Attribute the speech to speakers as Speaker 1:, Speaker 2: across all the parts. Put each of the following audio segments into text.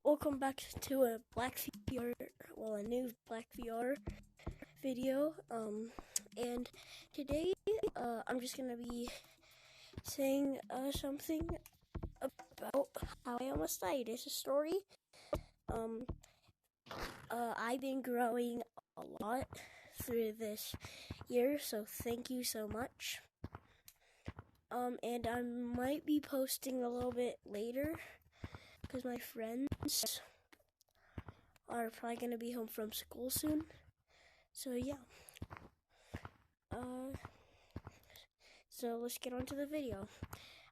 Speaker 1: Welcome back to a new Black VR video. And today, I'm just gonna be saying something about how I almost died. It's a story. I've been growing a lot through this year, so thank you so much. And I might be posting a little bit later, because my friends are probably going to be home from school soon. So yeah. So let's get on to the video.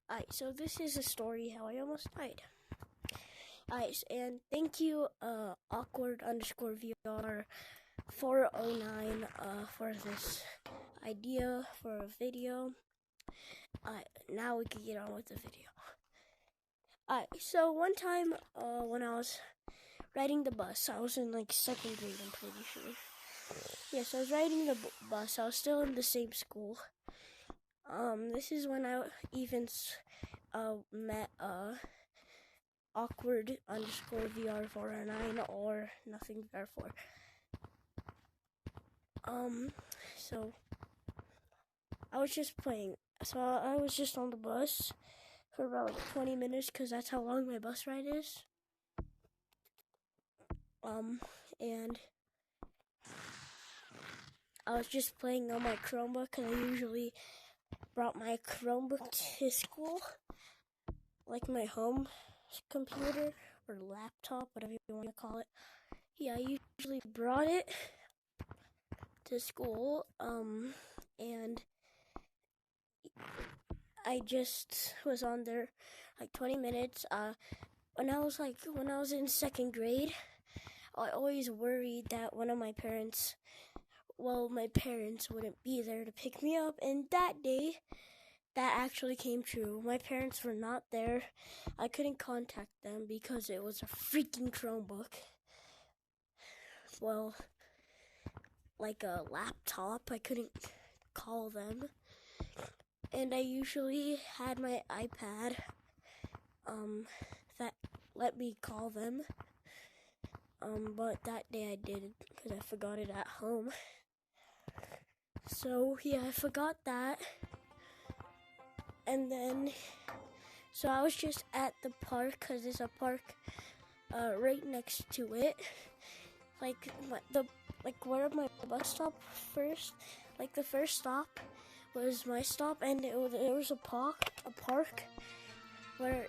Speaker 1: Alright, so this is a story how I almost died. Alright, and thank you, awkward_VR 409 for this idea for a video. Alright, now we can get on with the video. Alright, so one time when I was riding the bus, I was in like 2nd grade, I'm pretty sure. Yes, I was riding the bus. I was still in the same school. This is when I even met awkward_VR 409 or nothing VR4. So I was just playing. So I was just on the bus for about like 20 minutes because that's how long my bus ride is. And I was just playing on my Chromebook because I usually brought my Chromebook to school, like my home computer or laptop, whatever you want to call it. Yeah, I usually brought it to school, and I just was on there like 20 minutes. When I was in 2nd grade, I always worried that my parents wouldn't be there to pick me up, and that day, that actually came true. My parents were not there. I couldn't contact them because it was a freaking Chromebook. Well, like a laptop, I couldn't call them. And I usually had my iPad, that let me call them. But that day I didn't because I forgot it at home. So yeah, I forgot that. And then, so I was just at the park because there's a park right next to it. Where my bus stop first, like the first stop was my stop, and there was a park where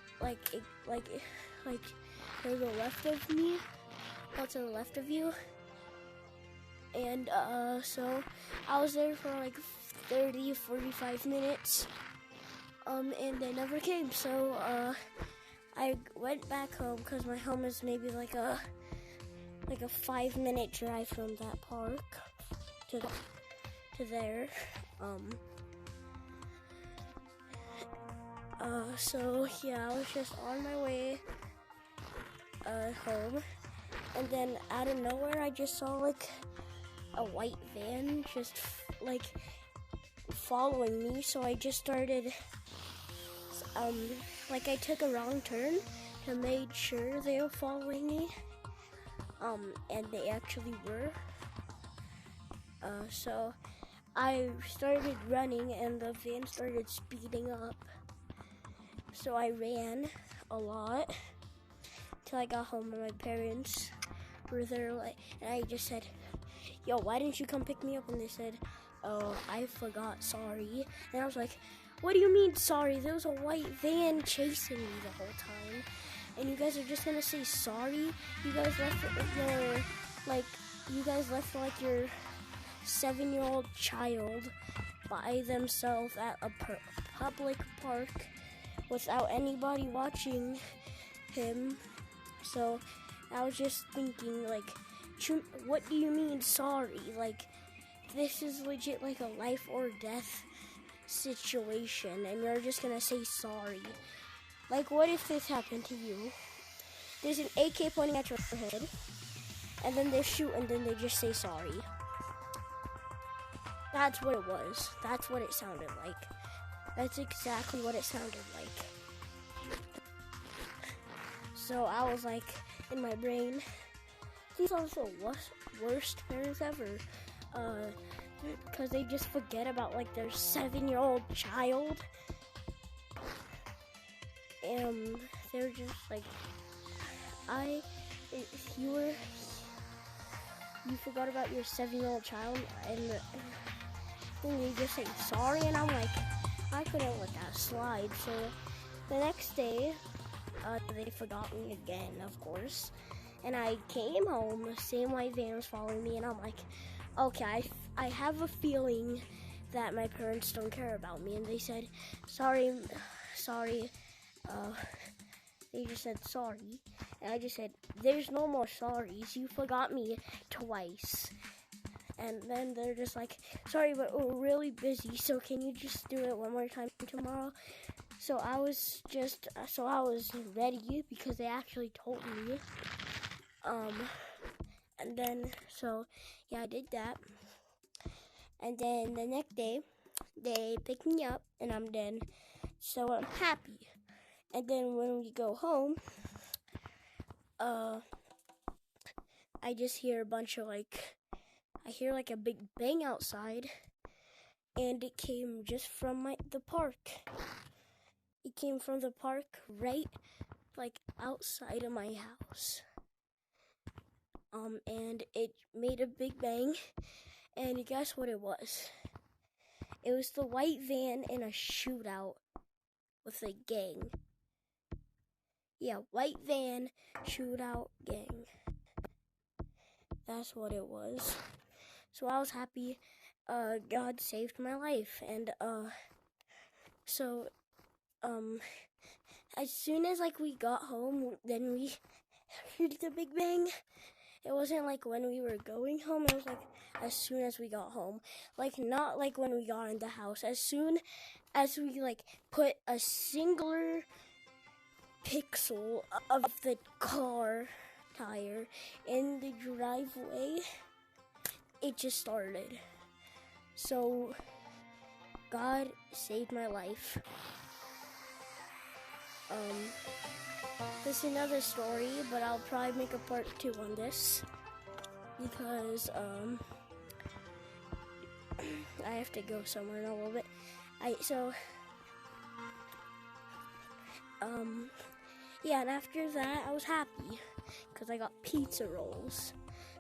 Speaker 1: to the left of me, or to the left of you. And so I was there for like 30-45 minutes, and they never came. So I went back home because my home is maybe like a 5-minute drive from that park to there. So yeah, I was just on my way home, and then out of nowhere I just saw like a white van just like following me. So I just started I took a wrong turn to make sure they were following me, and they actually were. So I started running and the van started speeding up. So I ran a lot till I got home, and my parents were there, and I just said, "Yo, why didn't you come pick me up?" And they said, "Oh, I forgot, sorry." And I was like, "What do you mean sorry? There was a white van chasing me the whole time, and you guys are just gonna say sorry? You guys left your 7-year-old child by themselves at a public park without anybody watching him." So I was just thinking, what do you mean sorry? This is legit like a life or death situation, and you're just gonna say sorry. What if this happened to you? There's an AK pointing at your head, and then they shoot, and then they just say sorry. That's what it was. That's what it sounded like. That's exactly what it sounded like. So I was like, in my brain, these are the worst parents ever. Because they just forget about like their 7-year-old child. And they're just like, you forgot about your 7-year-old child, and then you just say sorry, and I'm like, I couldn't let that slide. So the next day, they forgot me again, of course, and I came home, the same white van was following me, and I'm like, okay, I have a feeling that my parents don't care about me, and they said, sorry, they just said sorry, and I just said, there's no more sorries, you forgot me twice. And then they're just like, sorry, but we're really busy, so can you just do it one more time tomorrow? So I was ready because they actually told me. And then, I did that. And then the next day, they picked me up, and I'm done. So I'm happy. And then when we go home, I just hear a bunch of I hear a big bang outside, and it came just from the park. It came from the park right outside of my house. And it made a big bang, and guess what it was? It was the white van in a shootout with a gang. Yeah, white van, shootout, gang. That's what it was. So I was happy. God saved my life. And, as soon as, we got home, then we heard the big bang. It wasn't when we were going home. It was as soon as we got home. Not when we got in the house. As soon as we, put a singular pixel of the car tire in the driveway, it just started. So God saved my life. This is another story, but I'll probably make a part 2 on this because I have to go somewhere in a little bit. And after that, I was happy because I got pizza rolls.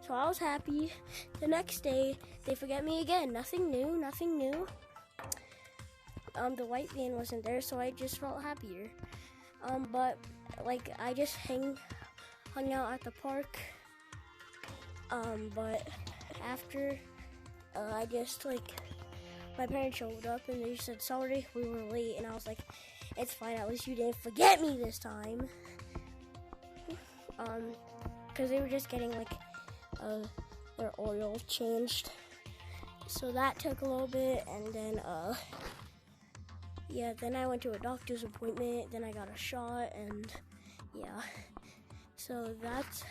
Speaker 1: So I was happy. The next day, they forget me again. Nothing new. The white van wasn't there, so I just felt happier. But I just hung out at the park. But after, I just my parents showed up and they said, sorry, we were late. And I was like, it's fine, at least you didn't forget me this time. Because they were just getting their oil changed. So that took a little bit, and then, then I went to a doctor's appointment, then I got a shot, and, yeah. So that's,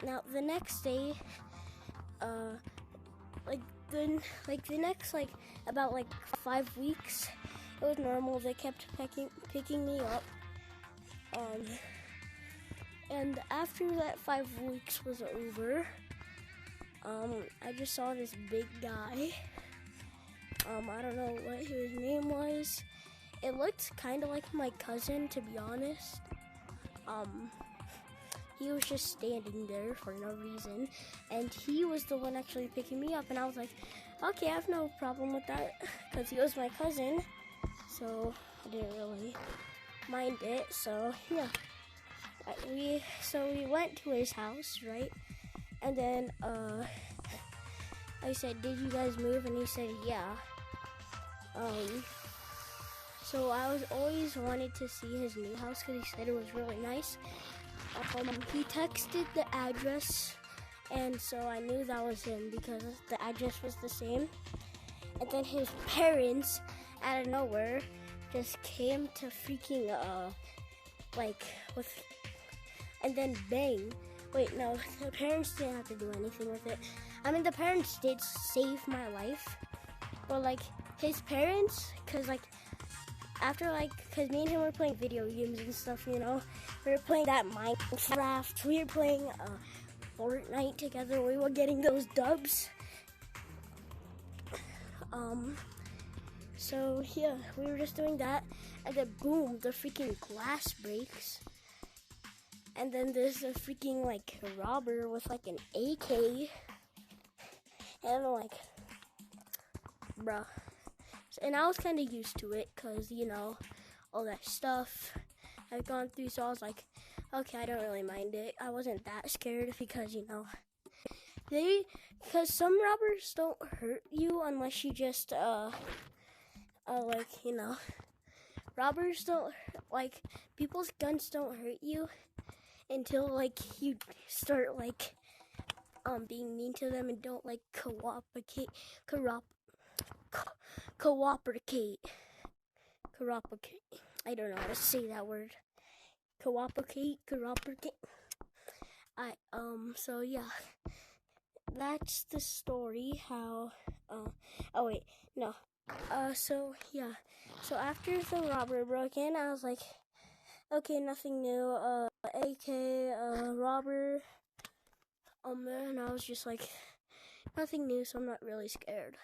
Speaker 1: now the next day, the next, about 5 weeks, it was normal. They kept picking me up, and after that 5 weeks was over, I just saw this big guy. I don't know what his name was. It looked kind of like my cousin, to be honest. He was just standing there for no reason, and he was the one actually picking me up, and I was like, okay, I have no problem with that, because he was my cousin, so I didn't really mind it. So yeah, we went to his house, right? And then I said, did you guys move? And he said, yeah. So I was always wanted to see his new house because he said it was really nice. He texted the address, and so I knew that was him because the address was the same. And then his parents, out of nowhere, just came to freaking and then bang. Wait, no, the parents didn't have to do anything with it. I mean, the parents did save my life, but his parents, because after cause me and him were playing video games and stuff, you know. We were playing that Minecraft. We were playing Fortnite together. We were getting those dubs. So yeah, we were just doing that, and then boom, the freaking glass breaks. And then there's a freaking robber with an AK, and I'm like, bruh. And I was kind of used to it, cause you know, all that stuff I've gone through. So I was like, okay, I don't really mind it. I wasn't that scared because you know, because some robbers don't hurt you unless you just you know, robbers don't people's guns don't hurt you until you start being mean to them and don't cooperate. I don't know how to say that word. Cooperate. So yeah, that's the story. How? Oh wait, no. So yeah. So after the robber broke in, I was like, okay, nothing new. AK, robber. And I was just like, nothing new, so I'm not really scared.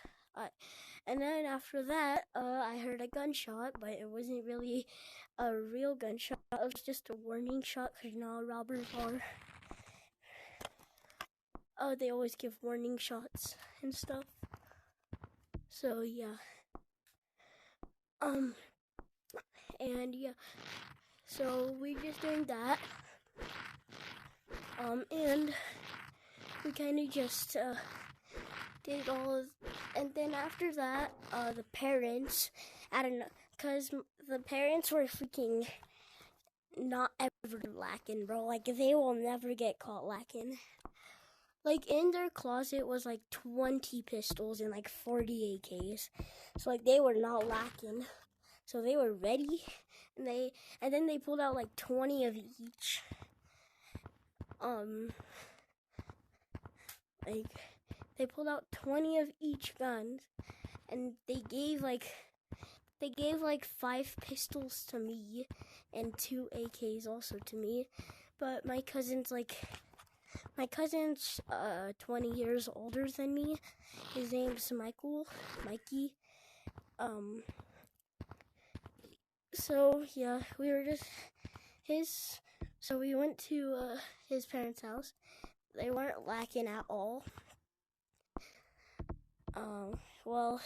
Speaker 1: And then after that, I heard a gunshot, but it wasn't really a real gunshot. It was just a warning shot, because you know how robbers are. They always give warning shots and stuff. So yeah. And yeah. So we're just doing that. And we kind of just did all of, and then after that, the parents, I don't know, because the parents were freaking not ever lacking, bro. They will never get caught lacking. In their closet was 20 pistols and 40 AKs. So they were not lacking. So they were ready, and then they pulled out 20 of each. They pulled out 20 of each gun, and they gave 5 pistols to me and 2 AKs also to me. But my cousin's 20 years older than me. His name's Mikey. So yeah, we were just so we went to his parents' house. They weren't lacking at all. Well,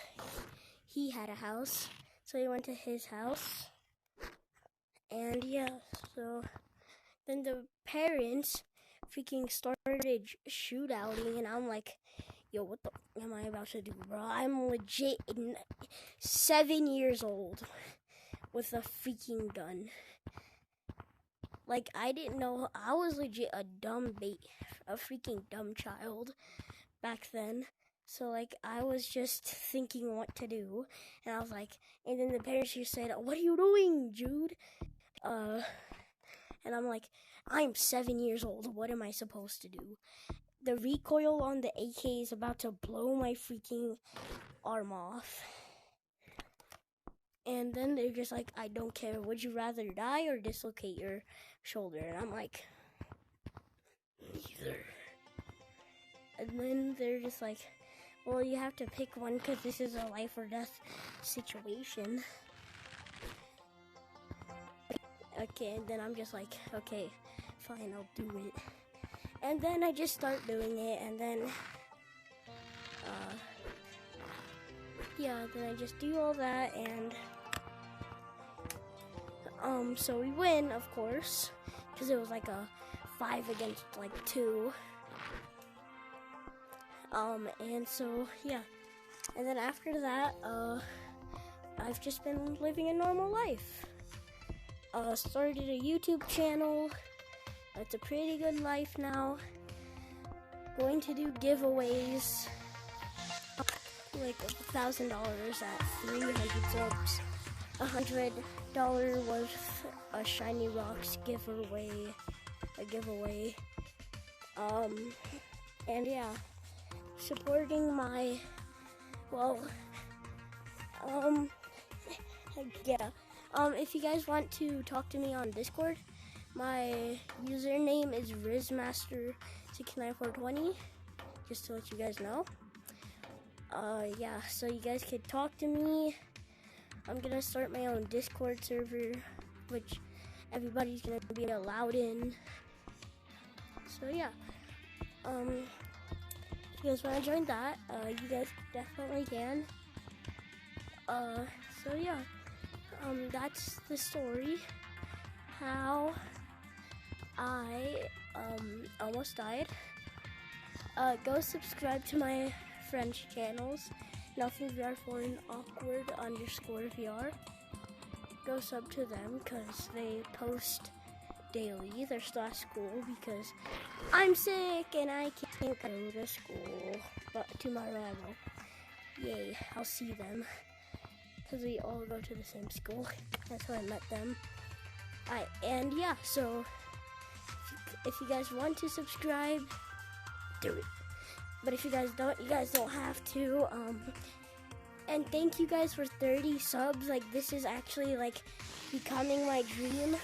Speaker 1: he had a house, so we went to his house. And yeah, so then the parents freaking started shootouting, and I'm like, yo, what the am I about to do, bro? I'm legit 7 years old with a freaking gun. I didn't know. I was legit a freaking dumb child back then. So I was just thinking what to do, and I was like, and then the parents just said, "What are you doing, Jude?" And I'm like, I'm 7 years old. What am I supposed to do? The recoil on the AK is about to blow my freaking arm off. And then they're just like, I don't care. Would you rather die or dislocate your shoulder? And I'm like, neither. And then they're just like, well, you have to pick one because this is a life or death situation. Okay, and then I'm just like, okay, fine, I'll do it. And then I just start doing it, and then, yeah, then I just do all that, and, so we win, of course, because it was a 5 against 2. And so, yeah. And then after that, I've just been living a normal life. Started a YouTube channel. It's a pretty good life now. Going to do giveaways. $1,000 at 300 subs. $100 worth a Shiny Rocks giveaway. And yeah. Supporting my, yeah, If you guys want to talk to me on Discord, my username is rizmaster69420, just to let you guys know. Yeah, so you guys could talk to me. I'm gonna start my own Discord server, which everybody's gonna be allowed in. So yeah, if you guys wanna join that, you guys definitely can. So yeah, that's the story, how I, almost died. Go subscribe to my French channels, Nothing VR4 and Awkward_VR. Go sub to them because they post daily. They're still at school because I'm sick and I can't go to school. But tomorrow I will. Yay, I'll see them because we all go to the same school. That's how I met them. And yeah, so if you guys want to subscribe, do it. But if you guys don't have to. And thank you guys for 30 subs. Like, this is actually like becoming my dream.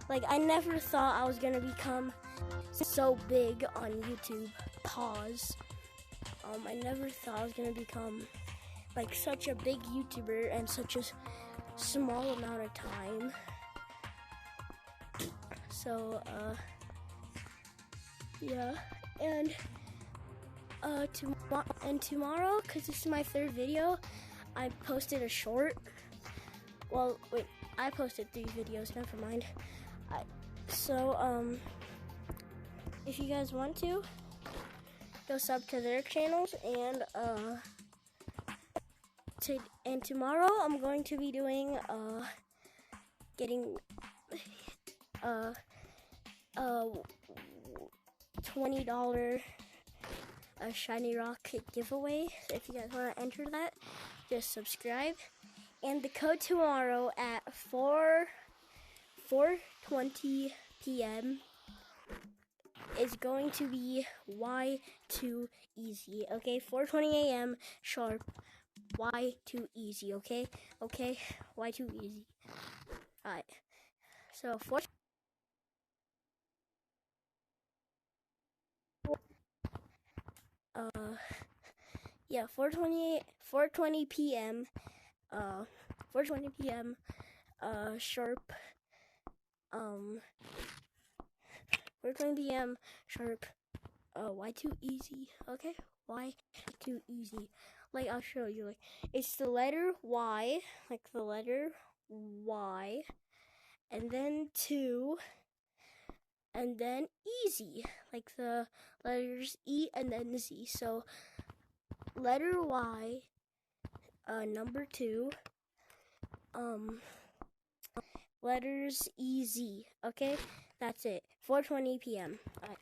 Speaker 1: Like, I never thought I was gonna become so big on YouTube. Pause. I never thought I was gonna become like such a big YouTuber in such a small amount of time. So, yeah, and tomorrow, because this is my third video, I posted a short. Well, wait, I posted 3 videos, never mind. So, if you guys want to, go sub to their channels, and tomorrow I'm going to be doing, getting, $20 shiny rocket giveaway. So if you guys want to enter that, just subscribe. And the code tomorrow at 4:20 p.m. is going to be Y2Easy. Okay, 4:20 a.m. sharp. Y2Easy. Okay, Y2Easy. All right. So 4:20 p.m. 4:20 p.m. Sharp. 4:20 p.m. sharp. Y2Easy. Okay, Y2Easy. Like, I'll show you. Like, it's the letter Y, like the letter Y, and then 2, and then easy, like the letters E and then Z. So letter Y, number 2, letters EZ. Okay, that's it. 4:20 p.m. All right.